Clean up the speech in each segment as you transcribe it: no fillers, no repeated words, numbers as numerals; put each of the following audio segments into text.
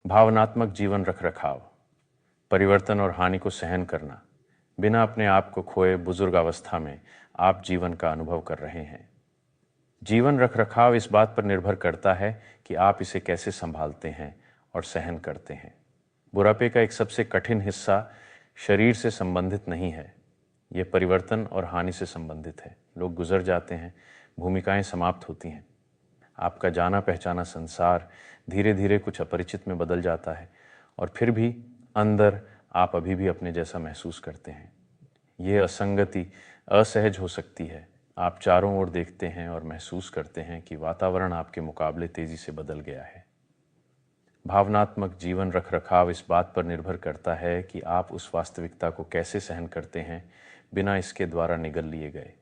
भावनात्मक जीवन रखरखाव, परिवर्तन और हानि को सहन करना। बिना अपने आप को खोए बुजुर्गावस्था में आप जीवन का अनुभव कर रहे हैं। जीवन रखरखाव इस बात पर निर्भर करता है कि आप इसे कैसे संभालते हैं और सहन करते हैं। बुढ़ापे का एक सबसे कठिन हिस्सा शरीर से संबंधित नहीं है, यह परिवर्तन और हानि से संबंधित है। लोग गुजर जाते हैं, भूमिकाएं समाप्त होती हैं, आपका जाना पहचाना संसार धीरे धीरे कुछ अपरिचित में बदल जाता है और फिर भी अंदर आप अभी भी अपने जैसा महसूस करते हैं। ये असंगति असहज हो सकती है। आप चारों ओर देखते हैं और महसूस करते हैं कि वातावरण आपके मुकाबले तेजी से बदल गया है। भावनात्मक जीवन रखरखाव इस बात पर निर्भर करता है कि आप उस वास्तविकता को कैसे सहन करते हैं बिना इसके द्वारा निगल लिए गए।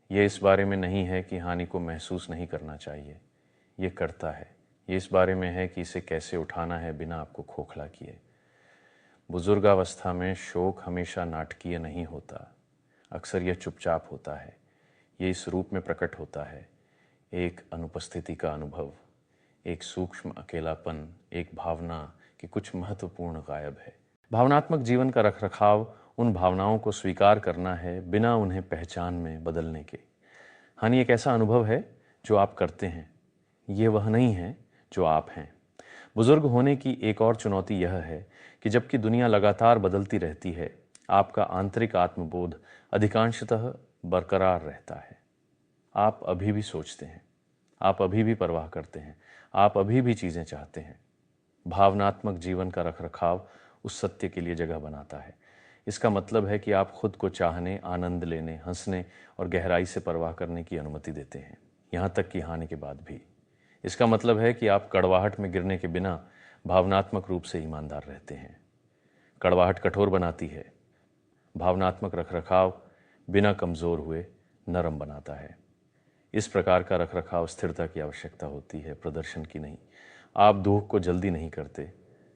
ये इस बारे में नहीं है कि हानि को महसूस नहीं करना चाहिए, ये करता है। ये इस बारे में है कि इसे कैसे उठाना है बिना आपको खोखला किए। बुजुर्गावस्था में शोक हमेशा नाटकीय नहीं होता, अक्सर यह चुपचाप होता है। ये इस रूप में प्रकट होता है: एक अनुपस्थिति का अनुभव, एक सूक्ष्म अकेलापन, एक भावना कि कुछ महत्वपूर्ण गायब है। भावनात्मक जीवन का रखरखाव उन भावनाओं को स्वीकार करना है बिना उन्हें पहचान में बदलने के। हानि एक ऐसा अनुभव है जो आप करते हैं, ये वह नहीं है जो आप हैं। बुजुर्ग होने की एक और चुनौती यह है कि जबकि दुनिया लगातार बदलती रहती है, आपका आंतरिक आत्मबोध अधिकांशतः बरकरार रहता है। आप अभी भी सोचते हैं, आप अभी भी परवाह करते हैं, आप अभी भी चीज़ें चाहते हैं। भावनात्मक जीवन का रखरखाव उस सत्य के लिए जगह बनाता है। इसका मतलब है कि आप खुद को चाहने, आनंद लेने, हंसने और गहराई से परवाह करने की अनुमति देते हैं, यहाँ तक कि हानि के बाद भी। इसका मतलब है कि आप कड़वाहट में गिरने के बिना भावनात्मक रूप से ईमानदार रहते हैं। कड़वाहट कठोर बनाती है, भावनात्मक रखरखाव बिना कमज़ोर हुए नरम बनाता है। इस प्रकार का रखरखाव स्थिरता की आवश्यकता होती है, प्रदर्शन की नहीं। आप दुख को जल्दी नहीं करते,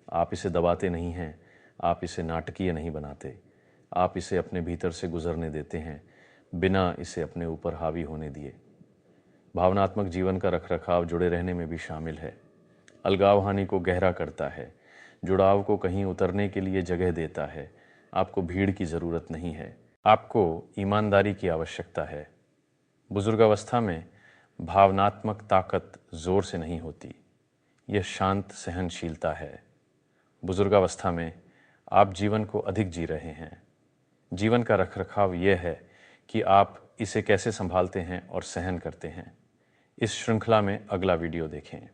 आप इसे दबाते नहीं हैं, आप इसे नाटकीय नहीं बनाते। आप इसे अपने भीतर से गुजरने देते हैं बिना इसे अपने ऊपर हावी होने दिए। भावनात्मक जीवन का रखरखाव जुड़े रहने में भी शामिल है। अलगाव हानि को गहरा करता है, जुड़ाव को कहीं उतरने के लिए जगह देता है। आपको भीड़ की ज़रूरत नहीं है, आपको ईमानदारी की आवश्यकता है। बुजुर्गावस्था में भावनात्मक ताकत जोर से नहीं होती, यह शांत सहनशीलता है। बुजुर्गावस्था में आप जीवन को अधिक जी रहे हैं। जीवन का रखरखाव यह है कि आप इसे कैसे संभालते हैं और सहन करते हैं। इस श्रृंखला में अगला वीडियो देखें।